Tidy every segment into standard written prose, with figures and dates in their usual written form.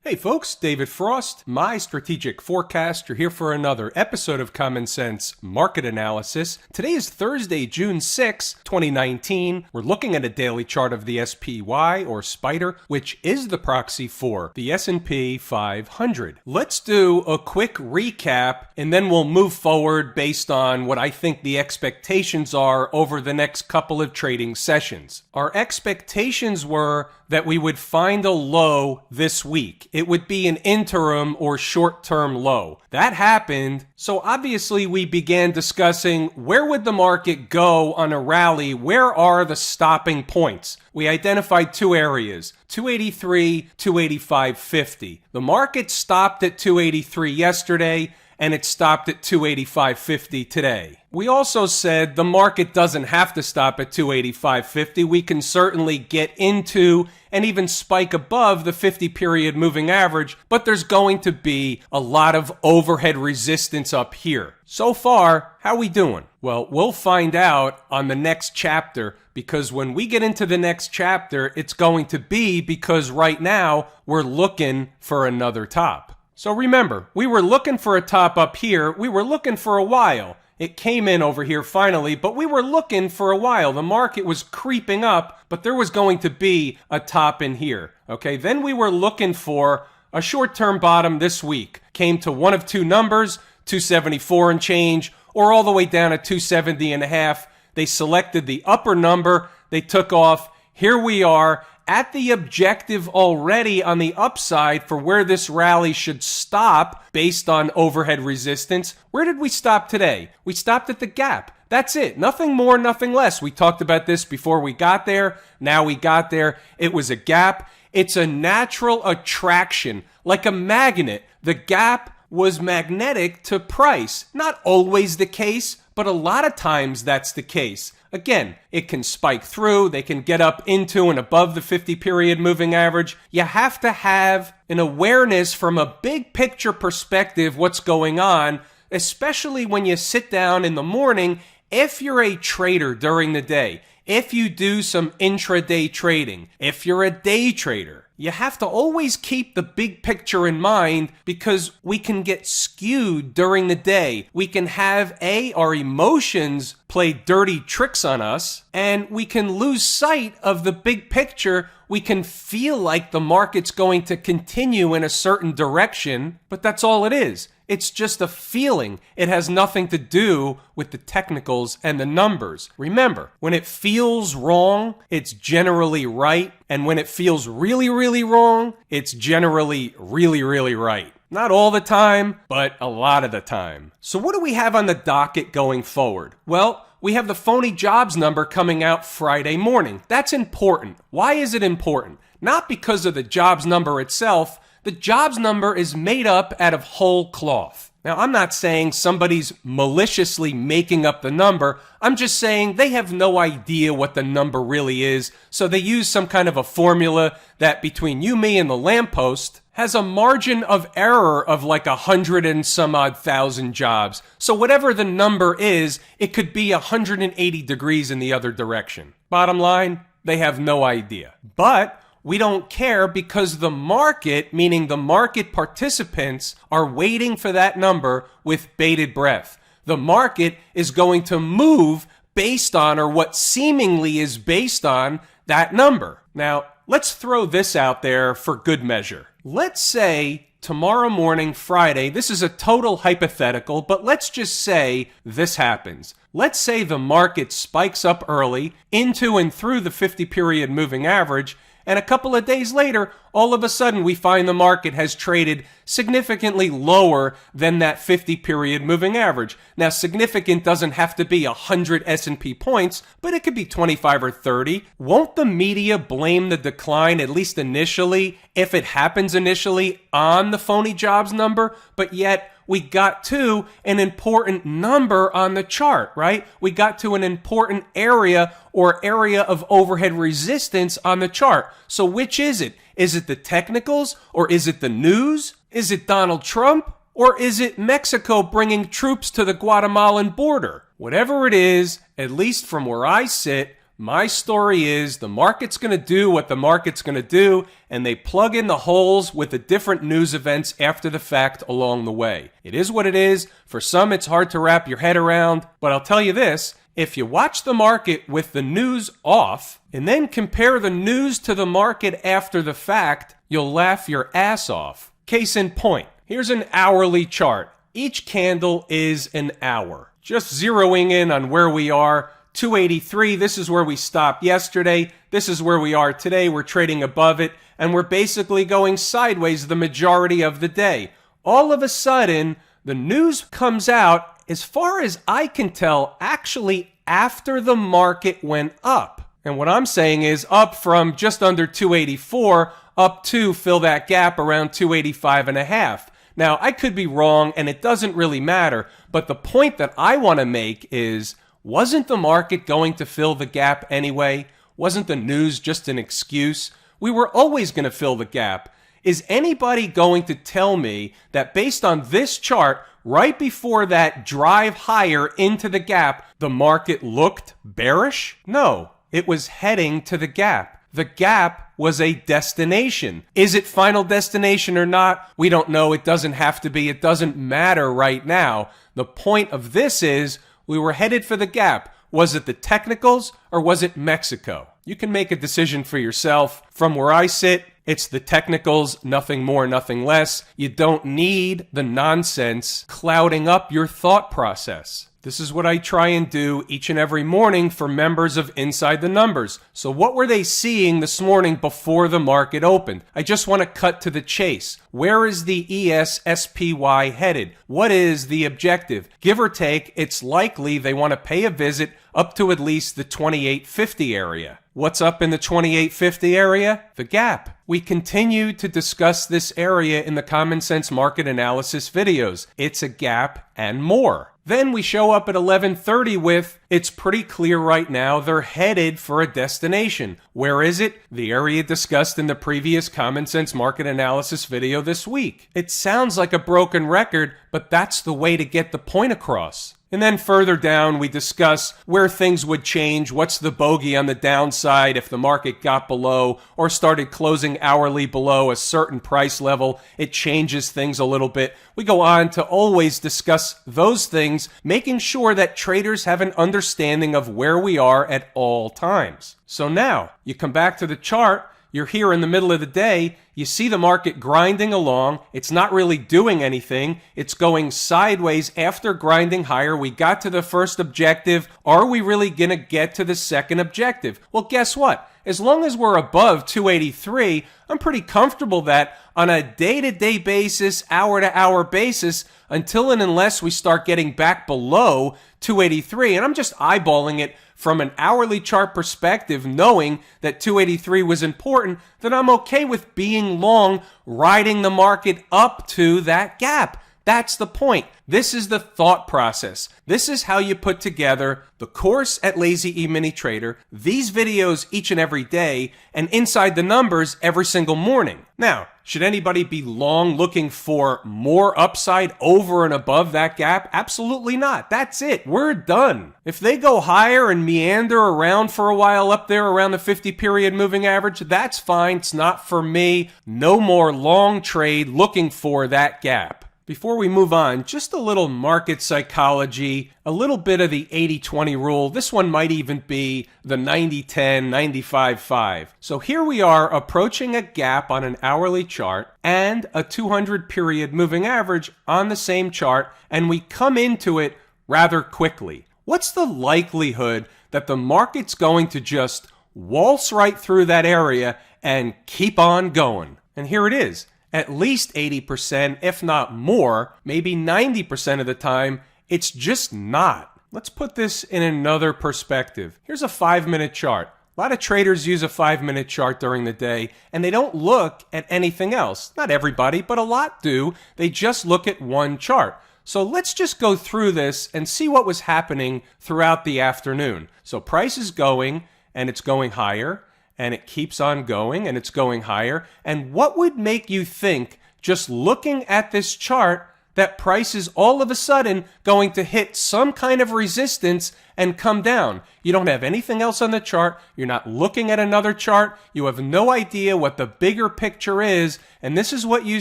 Hey folks, David Frost, my strategic forecaster here for another episode of Common Sense Market Analysis. Today is Thursday, June 6, 2019. We're looking at a daily chart of the SPY or Spider, which is the proxy for the S&P 500. Let's do a quick recap and then we'll move forward based on what I think the expectations are over the next couple of trading sessions. Our expectations were that we would find a low this week. It would be an interim or short-term low. That happened, so obviously we began discussing where would the market go on a rally, where are the stopping points? We identified two areas, 283, 285.50. The market stopped at 283 yesterday, and it stopped at 285.50 today. We also said the market doesn't have to stop at 285.50. We can certainly get into and even spike above the 50-period moving average, but there's going to be a lot of overhead resistance up here. So far, how are we doing? Well, we'll find out on the next chapter, because when we get into the next chapter, it's going to be because right now we're looking for another top. So remember, we were looking for a top up here. We were looking for a while. It came in over here finally, but we were looking for a while. The market was creeping up, but there was going to be a top in here. Okay, then we were looking for a short-term bottom this week. Came to one of two numbers, 274 and change, or all the way down at 270 and a half. They selected the upper number. They took off. Here we are at the objective already on the upside for where this rally should stop based on overhead resistance. Where did we stop today? We stopped at the gap. That's it. Nothing more, nothing less. We talked about this before we got there. Now we got there. It was a gap. It's a natural attraction, like a magnet. The gap was magnetic to price. Not always the case, but a lot of times that's the case. Again, it can spike through, they can get up into and above the 50-period moving average. You have to have an awareness from a big picture perspective what's going on, especially when you sit down in the morning. If you're a trader during the day, if you do some intraday trading, if you're a day trader, you have to always keep the big picture in mind because we can get skewed during the day. We can have our emotions play dirty tricks on us, and we can lose sight of the big picture. We can feel like the market's going to continue in a certain direction, but that's all it is. It's just a feeling. It has nothing to do with the technicals and the numbers. Remember, when it feels wrong, it's generally right. And when it feels really, really wrong, it's generally really, really right. Not all the time, but a lot of the time. So what do we have on the docket going forward? Well, we have the phony jobs number coming out Friday morning. That's important. Why is it important? Not because of the jobs number itself. The jobs number is made up out of whole cloth. Now, I'm not saying somebody's maliciously making up the number. I'm just saying they have no idea what the number really is, so they use some kind of a formula that between you, me, and the lamppost has a margin of error of like 100 and some odd thousand jobs. So whatever the number is, it could be 180 degrees in the other direction. Bottom line, they have no idea. But we don't care because the market, meaning the market participants, are waiting for that number with bated breath. The market is going to move based on, or what seemingly is based on, that number. Now, let's throw this out there for good measure. Let's say tomorrow morning, Friday, this is a total hypothetical, but let's just say this happens. Let's say the market spikes up early into and through the 50-period moving average, and a couple of days later, all of a sudden we find the market has traded significantly lower than that 50-period moving average. Now, significant doesn't have to be 100 S&P points, but it could be 25 or 30. Won't the media blame the decline, at least initially, if it happens initially, on the phony jobs number? But yet, we got to an important number on the chart, right? We got to an important area or area of overhead resistance on the chart. So which is it? Is it the technicals or is it the news? Is it Donald Trump or is it Mexico bringing troops to the Guatemalan border? Whatever it is, at least from where I sit, My story is the market's going to do what the market's going to do, and they plug in the holes with the different news events after the fact along the way. It is what it is. For some, it's hard to wrap your head around, but I'll tell you this. If you watch the market with the news off and then compare the news to the market after the fact, you'll laugh your ass off. Case in point, here's an hourly chart. Each candle is an hour. Just zeroing in on where we are, 283, this is where we stopped yesterday. This is where we are today. We're trading above it, and we're basically going sideways the majority of the day. All of a sudden, the news comes out, as far as I can tell, actually after the market went up. And what I'm saying is up from just under 284 up to fill that gap around 285.5. Now, I could be wrong, and it doesn't really matter, but the point that I want to make is, wasn't the market going to fill the gap anyway? Wasn't the news just an excuse? We were always going to fill the gap. Is anybody going to tell me that based on this chart, right before that drive higher into the gap, the market looked bearish? No, it was heading to the gap. The gap was a destination. Is it final destination or not? We don't know. It doesn't have to be. It doesn't matter right now. The point of this is we were headed for the gap. Was it the technicals or was it Mexico? You can make a decision for yourself. From where I sit, it's the technicals, nothing more, nothing less. You don't need the nonsense clouding up your thought process. This is what I try and do each and every morning for members of Inside the Numbers. So what were they seeing this morning before the market opened? I just want to cut to the chase. Where is the ESSPY headed? What is the objective? Give or take, it's likely they want to pay a visit up to at least the 2850 area. What's up in the 2850 area? The gap. We continue to discuss this area in the Common Sense Market Analysis videos. It's a gap and more. Then we show up at 11:30 with, it's pretty clear right now they're headed for a destination. Where is it? The area discussed in the previous Common Sense Market Analysis video this week. It sounds like a broken record, but that's the way to get the point across. And then further down, we discuss where things would change, what's the bogey on the downside if the market got below or started closing hourly below a certain price level. It changes things a little bit. We go on to always discuss those things, making sure that traders have an understanding of where we are at all times. So now, you come back to the chart, you're here in the middle of the day, you see the market grinding along, it's not really doing anything, it's going sideways after grinding higher. We got to the first objective. Are we really going to get to the second objective? Well, guess what? As long as we're above 283, I'm pretty comfortable that on a day-to-day basis, hour-to-hour basis, until and unless we start getting back below 283, and I'm just eyeballing it from an hourly chart perspective, knowing that 283 was important, then I'm okay with being long, riding the market up to that gap. That's the point. This is the thought process. This is how you put together the course at Lazy E Mini Trader, these videos each and every day, and Inside the Numbers every single morning. Now, should anybody be long looking for more upside over and above that gap? Absolutely not. That's it. We're done. If they go higher and meander around for a while up there around the 50-period moving average, that's fine. It's not for me. No more long trade looking for that gap. Before we move on, just a little market psychology, a little bit of the 80-20 rule. This one might even be the 90-10, 95-5. So here we are approaching a gap on an hourly chart and a 200-period moving average on the same chart, and we come into it rather quickly. What's the likelihood that the market's going to just waltz right through that area and keep on going? And here it is. At least 80%, if not more, maybe 90% of the time, it's just not. Let's put this in another perspective. Here's a 5-minute chart. A lot of traders use a 5-minute chart during the day, and they don't look at anything else. Not everybody, but a lot do. They just look at one chart. So let's just go through this and see what was happening throughout the afternoon. So price is going, and it's going higher. And it keeps on going, and it's going higher. And what would make you think, just looking at this chart, that price is all of a sudden going to hit some kind of resistance and come down. You don't have anything else on the chart. You're not looking at another chart. You have no idea what the bigger picture is, and this is what you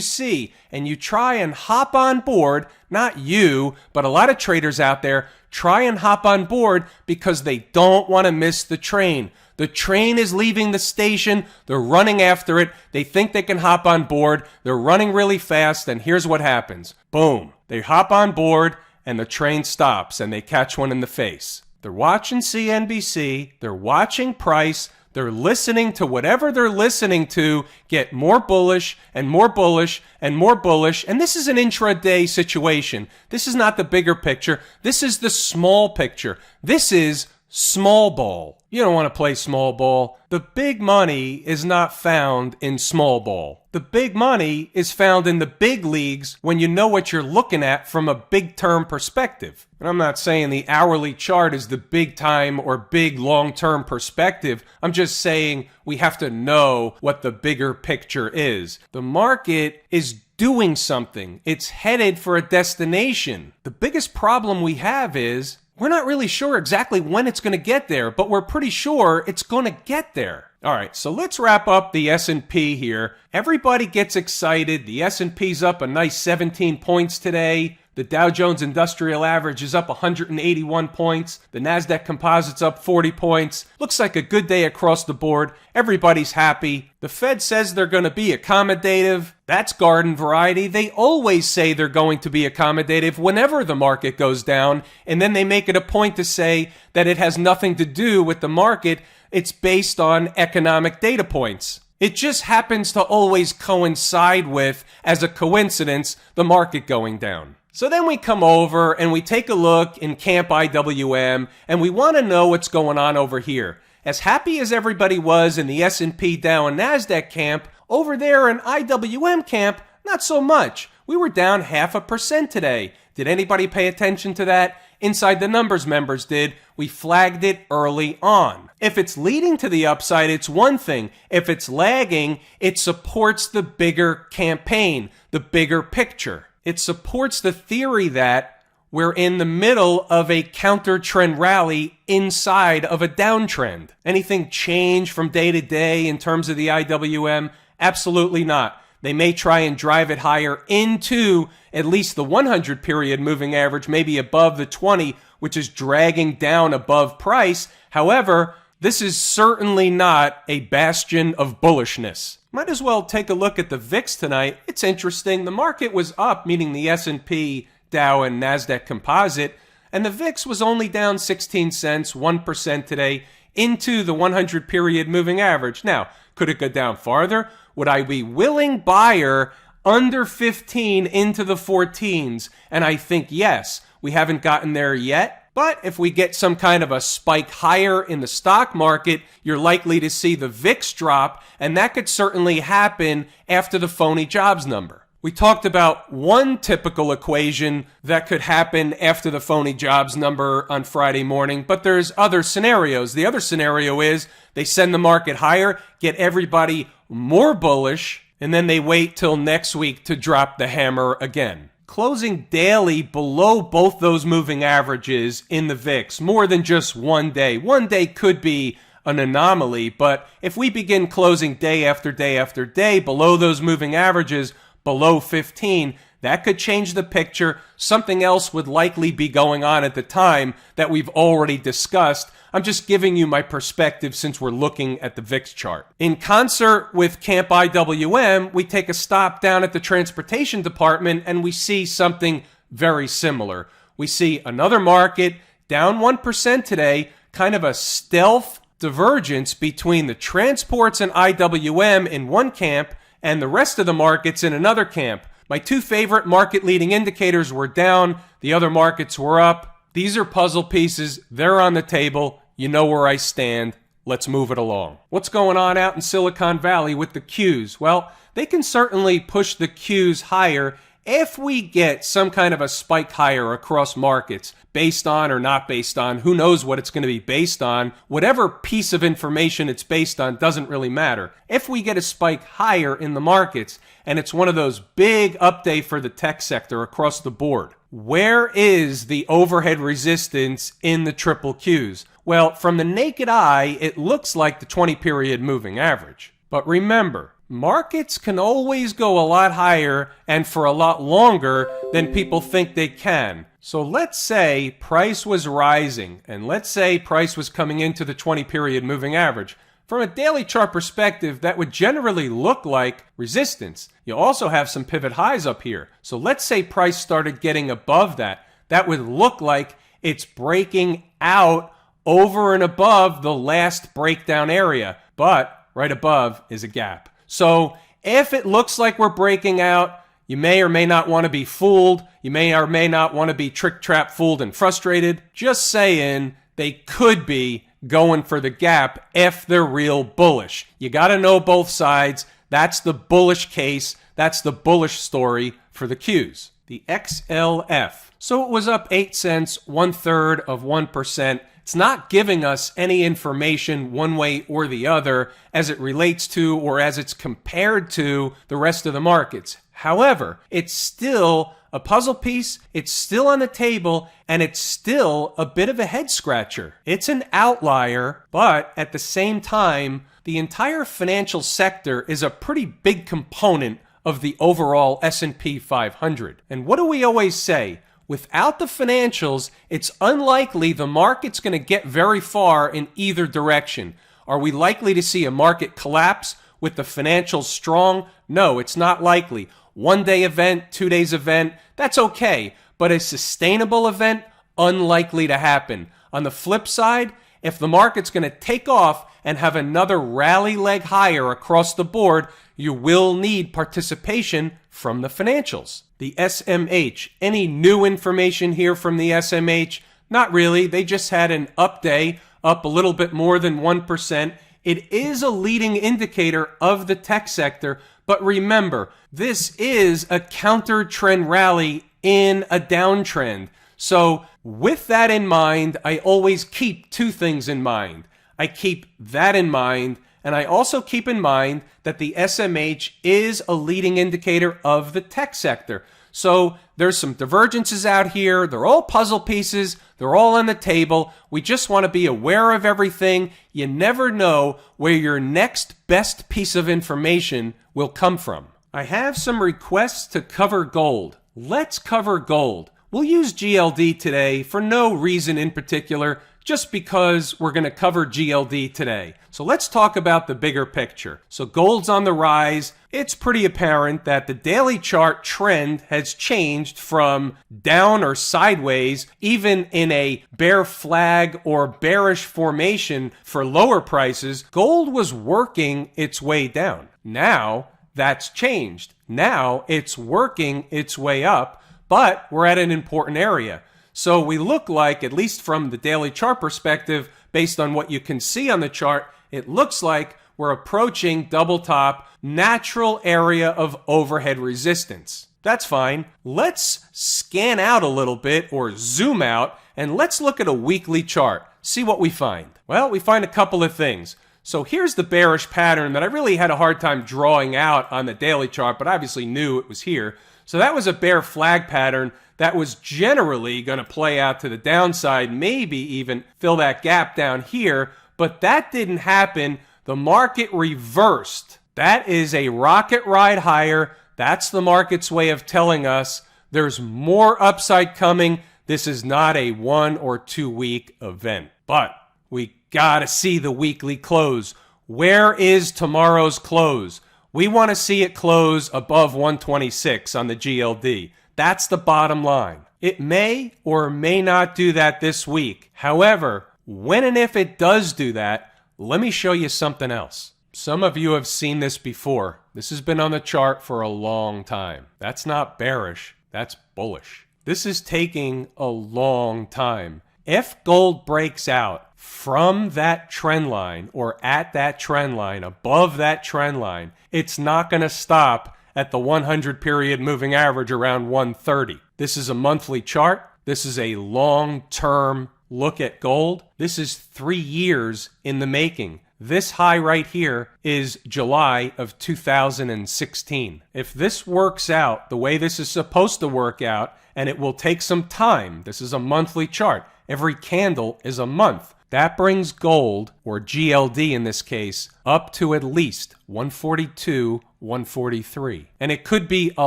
see. And you try and hop on board, not you, but a lot of traders out there try and hop on board because they don't want to miss the train. The train is leaving the station. They're running after it. They think they can hop on board. They're running really fast, and here's what happens. Boom. They hop on board, and the train stops, and they catch one in the face. They're watching CNBC. They're watching price. They're listening to whatever they're listening to get more bullish and more bullish and more bullish. And this is an intraday situation. This is not the bigger picture. This is the small picture. This is small ball. You don't want to play small ball. The big money is not found in small ball. The big money is found in the big leagues when you know what you're looking at from a big term perspective. And I'm not saying the hourly chart is the big time or big long-term perspective. I'm just saying we have to know what the bigger picture is. The market is doing something. It's headed for a destination. The biggest problem we have is we're not really sure exactly when it's going to get there, but we're pretty sure it's going to get there. All right, so let's wrap up the S&P here. Everybody gets excited. The S&P's up a nice 17 points today. The Dow Jones Industrial Average is up 181 points. The Nasdaq Composite's up 40 points. Looks like a good day across the board. Everybody's happy. The Fed says they're going to be accommodative. That's garden variety. They always say they're going to be accommodative whenever the market goes down, and then they make it a point to say that it has nothing to do with the market. It's based on economic data points. It just happens to always coincide with, as a coincidence, the market going down. So then we come over and we take a look in Camp IWM, and we want to know what's going on over here. As happy as everybody was in the S&P, Dow, and Nasdaq camp, over there in IWM camp, not so much. We were down 0.5% today. Did anybody pay attention to that? Inside the Numbers members did. We flagged it early on. If it's leading to the upside, it's one thing. If it's lagging, it supports the bigger campaign, the bigger picture. It supports the theory that we're in the middle of a counter-trend rally inside of a downtrend. Anything change from day to day in terms of the IWM? Absolutely not. They may try and drive it higher into at least the 100 period moving average, maybe above the 20, which is dragging down above price. However, this is certainly not a bastion of bullishness. Might as well take a look at the VIX tonight. It's interesting. The market was up, meaning the S&P, Dow, and Nasdaq Composite, and the VIX was only down 16 cents, 1% today, into the 100 period moving average. Now, could it go down farther? Would I be willing buyer under 15 into the 14s? And I think yes. We haven't gotten there yet. But if we get some kind of a spike higher in the stock market, you're likely to see the VIX drop, and that could certainly happen after the phony jobs number. We talked about one typical equation that could happen after the phony jobs number on Friday morning, but there's other scenarios. The other scenario is they send the market higher, get everybody more bullish, and then they wait till next week to drop the hammer again. Closing daily below both those moving averages in the VIX, more than just one day. One day could be an anomaly, but if we begin closing day after day after day below those moving averages, below 15, that could change the picture. Something else would likely be going on at the time that we've already discussed. I'm just giving you my perspective since we're looking at the VIX chart. In concert with Camp IWM, we take a stop down at the transportation department and we see something very similar. We see another market down 1% today, kind of a stealth divergence between the transports and IWM in one camp and the rest of the markets in another camp. My two favorite market leading indicators were down, the other markets were up. These are puzzle pieces. They're on the table. You know where I stand. Let's move it along. What's going on out in Silicon Valley with the Qs? Well, they can certainly push the Qs higher if we get some kind of a spike higher across markets, based on or not based on, who knows what it's going to be based on, whatever piece of information it's based on doesn't really matter. If we get a spike higher in the markets, and it's one of those big up day for the tech sector across the board, where is the overhead resistance in the triple Qs? Well, from the naked eye, it looks like the 20-period moving average. But remember, markets can always go a lot higher and for a lot longer than people think they can. So let's say price was rising, and let's say price was coming into the 20-period moving average. From a daily chart perspective, that would generally look like resistance. You also have some pivot highs up here. So let's say price started getting above that. That would look like it's breaking out over and above the last breakdown area. But right above is a gap. So if it looks like we're breaking out, you may or may not want to be fooled. You may or may not want to be trick, trap, fooled, and frustrated. Just saying, they could be going for the gap if they're real bullish. You got to know both sides. That's the bullish case. That's the bullish story for the Qs. The XLF. So it was up 8 cents, 1/3 of 1%. It's not giving us any information one way or the other as it relates to or as it's compared to the rest of the markets. However, it's still a puzzle piece, it's still on the table, and it's still a bit of a head scratcher. It's an outlier, but at the same time, the entire financial sector is a pretty big component of the overall S&P 500. And what do we always say? Without the financials, it's unlikely the market's going to get very far in either direction. Are we likely to see a market collapse with the financials strong? No, it's not likely. 1-day event, 2 days event, that's okay. But a sustainable event, unlikely to happen. On the flip side, if the market's going to take off and have another rally leg higher across the board, you will need participation from the financials. The SMH. Any new information here from the SMH? Not really. They just had an up day, up a little bit more than 1%. It is a leading indicator of the tech sector, but remember, this is a counter trend rally in a downtrend. So with that in mind, I always keep two things in mind. I keep that in mind, and I also keep in mind that the SMH is a leading indicator of the tech sector. So there's some divergences out here. They're all puzzle pieces. They're all on the table. We just want to be aware of everything. You never know where your next best piece of information will come from. I have some requests to cover gold. Let's cover gold. We'll use GLD today for no reason in particular, just because we're going to cover GLD today. So let's talk about the bigger picture. So gold's on the rise. It's pretty apparent that the daily chart trend has changed from down or sideways, even in a bear flag or bearish formation for lower prices. Gold was working its way down. Now that's changed. Now it's working its way up, but we're at an important area. So we look like, at least from the daily chart perspective, based on what you can see on the chart, it looks like we're approaching double top, natural area of overhead resistance. That's fine. Let's scan out a little bit or zoom out and let's look at a weekly chart. See what we find. Well, we find a couple of things. So here's the bearish pattern that I really had a hard time drawing out on the daily chart, but obviously knew it was here. So that was a bear flag pattern that was generally going to play out to the downside, maybe even fill that gap down here, but that didn't happen. The market reversed. That is a rocket ride higher. That's the market's way of telling us there's more upside coming. This is not a 1 or 2 week event, but we got to see the weekly close. Where is tomorrow's close? We want to see it close above 126 on the GLD. That's the bottom line. It may or may not do that this week. However, when and if it does do that, let me show you something else. Some of you have seen this before. This has been on the chart for a long time. That's not bearish. That's bullish. This is taking a long time. If gold breaks out from that trend line or at that trend line, above that trend line, it's not going to stop at the 100 period moving average around 130. This is a monthly chart. This is a long-term look at gold. This is 3 years in the making. This high right here is July of 2016. If this works out the way this is supposed to work out, and it will take some time, this is a monthly chart. Every candle is a month. That brings gold, or GLD in this case, up to at least 142, 143. And it could be a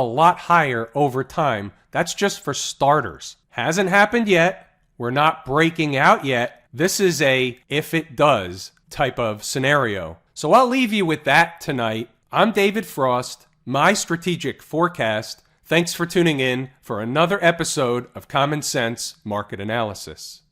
lot higher over time. That's just for starters. Hasn't happened yet. We're not breaking out yet. This is a if it does type of scenario. So I'll leave you with that tonight. I'm David Frost, my strategic forecast. Thanks for tuning in for another episode of Common Sense Market Analysis.